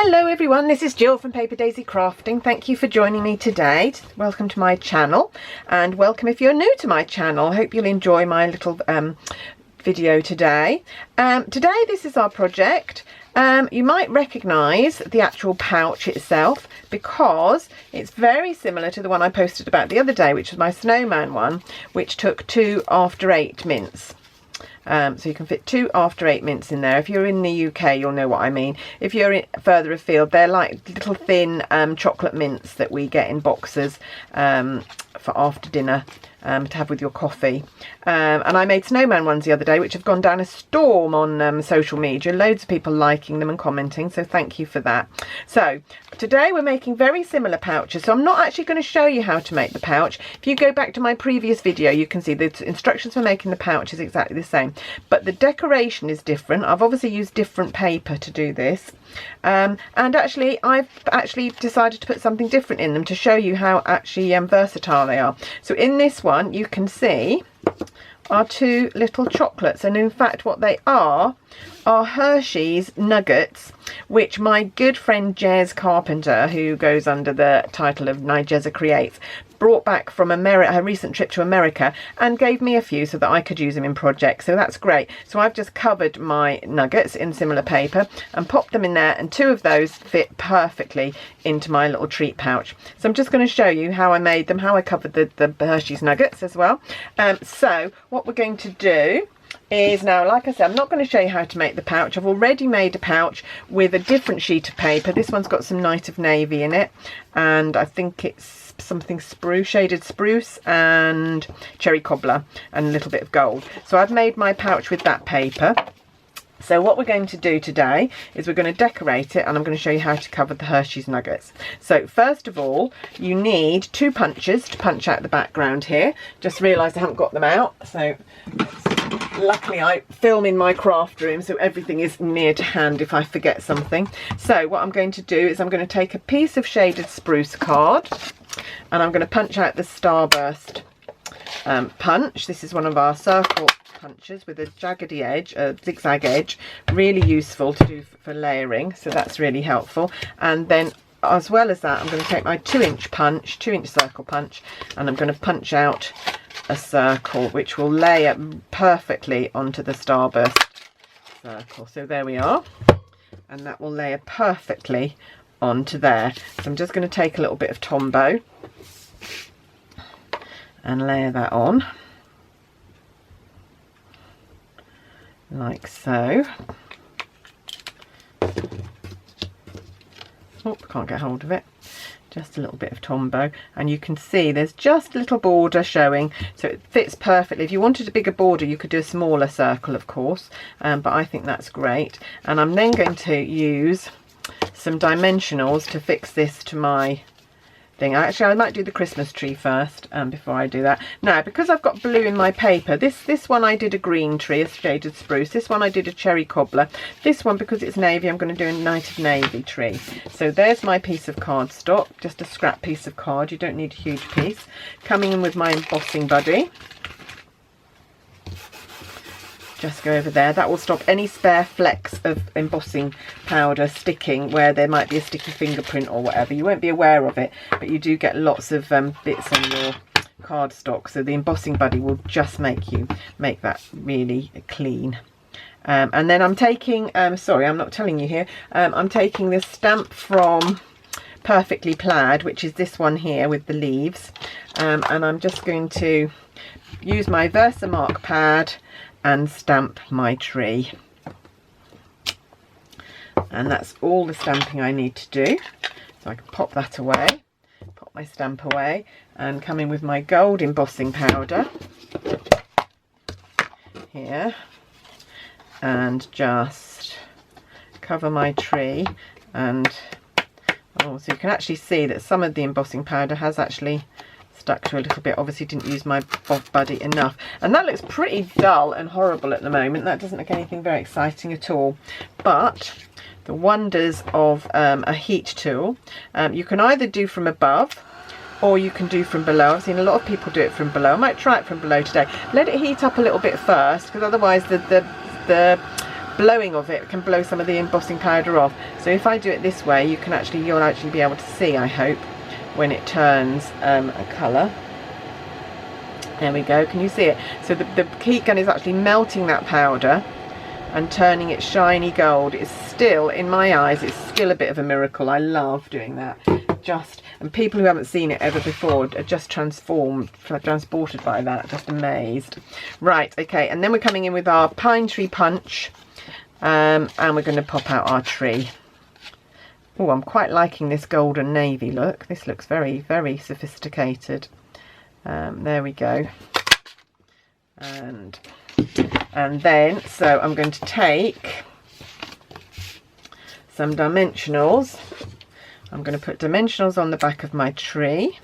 Hello everyone, this is Jill from Paper Daisy Crafting. Thank you for joining me today. Welcome to my channel, and welcome if you're new to my channel. I hope you'll enjoy my little video today. Today this is our project. You might recognise the actual pouch itself because it's very similar to the one I posted about the other day, which was my snowman one, which took 2 after 8 mints. So you can fit 2 after 8 mints in there. If you're in the UK, you'll know what I mean. If you're further afield, they're like little thin chocolate mints that we get in boxes for after dinner to have with your coffee. And I made snowman ones the other day, which have gone down a storm on social media. Loads of people liking them and commenting, so thank you for that. So today we're making very similar pouches. So I'm not actually going to show you how to make the pouch. If you go back to my previous video, you can see the instructions for making the pouch is exactly the same, but the decoration is different. I've obviously used different paper to do this, and actually I've decided to put something different in them to show you how actually versatile they are. So in this one you can see are 2 little chocolates, and in fact what they are Hershey's nuggets, which my good friend Jez Carpenter, who goes under the title of Nigeza Creates, brought back from America, her recent trip to America, and gave me a few so that I could use them in projects. So that's great. So I've just covered my nuggets in similar paper and popped them in there, and 2 of those fit perfectly into my little treat pouch. So I'm just going to show you how I made them, how I covered the Hershey's nuggets as well. So what we're going to do is, now like I said, I'm not going to show you how to make the pouch. I've already made a pouch with a different sheet of paper. This one's got some Night of Navy in it, and I think it's something spruce, shaded spruce and cherry cobbler, and a little bit of gold. So I've made my pouch with that paper. So what we're going to do today is we're going to decorate it, and I'm going to show you how to cover the Hershey's nuggets. So first of all, you need 2 punches to punch out the background here. Just realised I haven't got them out, so luckily I film in my craft room, so everything is near to hand if I forget something. So what I'm going to do is I'm going to take a piece of shaded spruce card, and I'm going to punch out the starburst punch. This is one of our circle punches with a jaggedy edge, a zigzag edge, really useful to do for layering, so that's really helpful. And then as well as that, I'm going to take my 2-inch circle punch, and I'm going to punch out a circle which will layer perfectly onto the starburst circle. So there we are, and that will layer perfectly onto there. So I'm just going to take a little bit of Tombow and layer that on like so. Oh, can't get hold of it. Just a little bit of Tombow, and you can see there's just a little border showing, so it fits perfectly. If you wanted a bigger border you could do a smaller circle, of course, but I think that's great. And I'm then going to use some dimensionals to fix this to my thing. Actually, I might do the Christmas tree first before I do that. Now, because I've got blue in my paper, this one I did a green tree, a shaded spruce. This one I did a cherry cobbler. This one, because it's navy, I'm going to do a Night of Navy tree. So there's my piece of cardstock, just a scrap piece of card. You don't need a huge piece. Coming in with my embossing buddy. Just go over there. That will stop any spare flecks of embossing powder sticking where there might be a sticky fingerprint or whatever. You won't be aware of it, but you do get lots of bits on your cardstock, so the embossing buddy will just make that really clean. And then I'm taking sorry, I'm not telling you here, I'm taking this stamp from Perfectly Plaid, which is this one here with the leaves, and I'm just going to use my Versamark pad and stamp my tree, and that's all the stamping I need to do. So I can pop that away, pop my stamp away, and come in with my gold embossing powder here and just cover my tree. And oh, so you can actually see that some of the embossing powder has actually stuck to a little bit. Obviously didn't use my buddy enough, and that looks pretty dull and horrible at the moment. That doesn't look anything very exciting at all, but the wonders of a heat tool. You can either do from above or you can do from below. I've seen a lot of people do it from below. I might try it from below today. Let it heat up a little bit first, because otherwise the blowing of it can blow some of the embossing powder off. So if I do it this way, you'll actually be able to see, I hope, when it turns a colour. There we go, can you see it? So the heat gun is actually melting that powder and turning it shiny gold. It's still, in my eyes, it's still a bit of a miracle. I love doing that. And people who haven't seen it ever before are just transported by that, just amazed. Right, okay, and then we're coming in with our pine tree punch, and we're going to pop out our tree. Oh, I'm quite liking this golden navy look. This looks very, very sophisticated. There we go. And then, so I'm going to take some dimensionals. I'm going to put dimensionals on the back of my tree.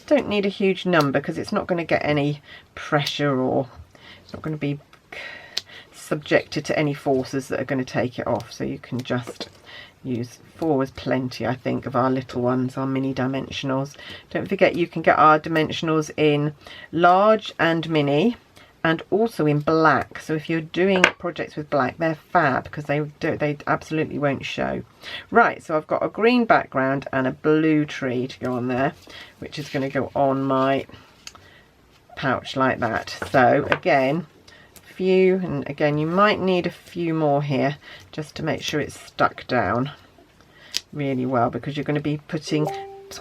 Don't need a huge number because it's not going to get any pressure, or it's not going to be subjected to any forces that are going to take it off. So you can just use 4 is plenty, I think, of our little ones, our mini dimensionals. Don't forget you can get our dimensionals in large and mini, and also in black. So if you're doing projects with black, they're fab because they absolutely won't show. Right, so I've got a green background and a blue tree to go on there, which is going to go on my pouch like that. So again, and again you might need a few more here just to make sure it's stuck down really well, because you're going to be putting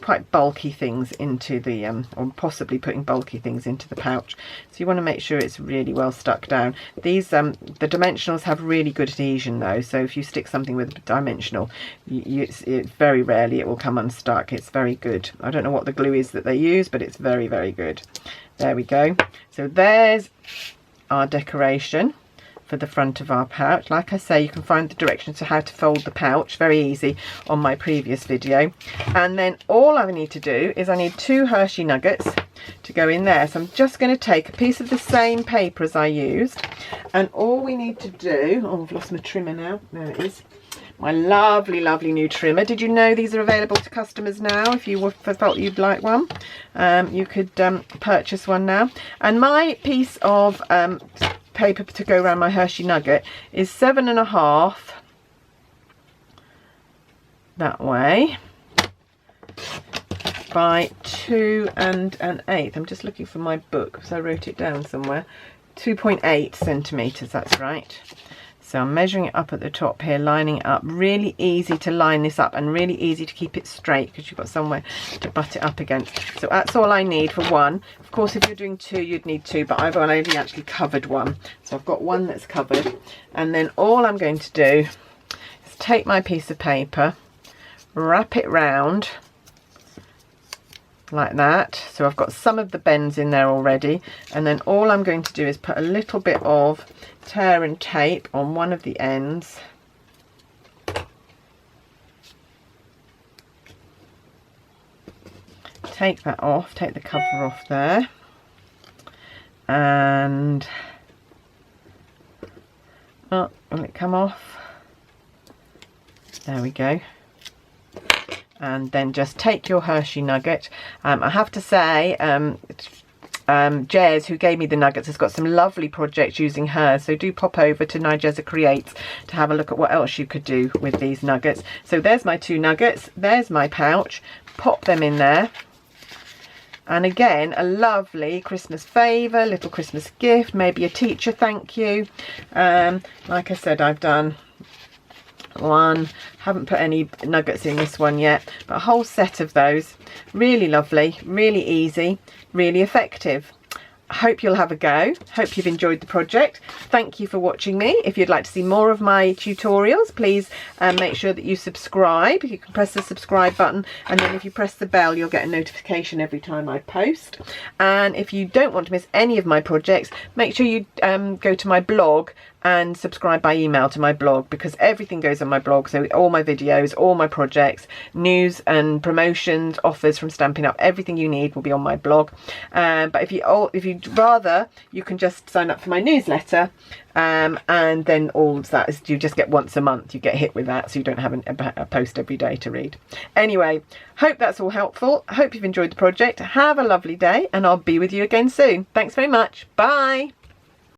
quite bulky things into the or possibly putting bulky things into the pouch, so you want to make sure it's really well stuck down. These the dimensionals have really good adhesion though, so if you stick something with a dimensional, it's very rarely it will come unstuck. It's very good. I don't know what the glue is that they use, but it's very, very good. There we go. So there's our decoration for the front of our pouch. Like I say, you can find the directions to how to fold the pouch, very easy, on my previous video. And then all I need to do is I need 2 Hershey nuggets to go in there. So I'm just going to take a piece of the same paper as I used, and all we need to do, oh, I've lost my trimmer now, there it is, my lovely, lovely new trimmer. Did you know these are available to customers now? If you felt you'd like one, you could purchase one now. And my piece of paper to go around my Hershey nugget is 7.5 that way by 2 1/8. I'm just looking for my book because I wrote it down somewhere. 2.8 centimeters, that's right. So I'm measuring it up at the top here, lining it up. Really easy to line this up and really easy to keep it straight because you've got somewhere to butt it up against. So that's all I need for one. Of course, if you're doing 2, you'd need 2, but I've only actually covered 1. So I've got 1 that's covered. And then all I'm going to do is take my piece of paper, wrap it round like that. So I've got some of the bends in there already. And then all I'm going to do is put a little bit of tear and tape on one of the ends, take that off, take the cover off there, and oh, will it come off? There we go. And then just take your Hershey nugget. I have to say, Jez, who gave me the nuggets, has got some lovely projects using hers, so do pop over to Nigeza Creates to have a look at what else you could do with these nuggets. So there's my 2 nuggets, there's my pouch, pop them in there, and again a lovely Christmas favour, little Christmas gift, maybe a teacher thank you. Like I said, I've done 1, haven't put any nuggets in this one yet, but a whole set of those. Really lovely, really easy, really effective. I hope you'll have a go. Hope you've enjoyed the project. Thank you for watching me. If you'd like to see more of my tutorials, please make sure that you subscribe. You can press the subscribe button, and then if you press the bell, you'll get a notification every time I post. And if you don't want to miss any of my projects, make sure you go to my blog and subscribe by email to my blog, because everything goes on my blog. So all my videos, all my projects, news and promotions, offers from Stampin' Up, everything you need will be on my blog. But if you'd rather, you can just sign up for my newsletter, and then all of that is, you just get once a month, you get hit with that, so you don't have a post every day to read. Anyway, hope that's all helpful. Hope you've enjoyed the project. Have a lovely day, and I'll be with you again soon. Thanks very much. Bye.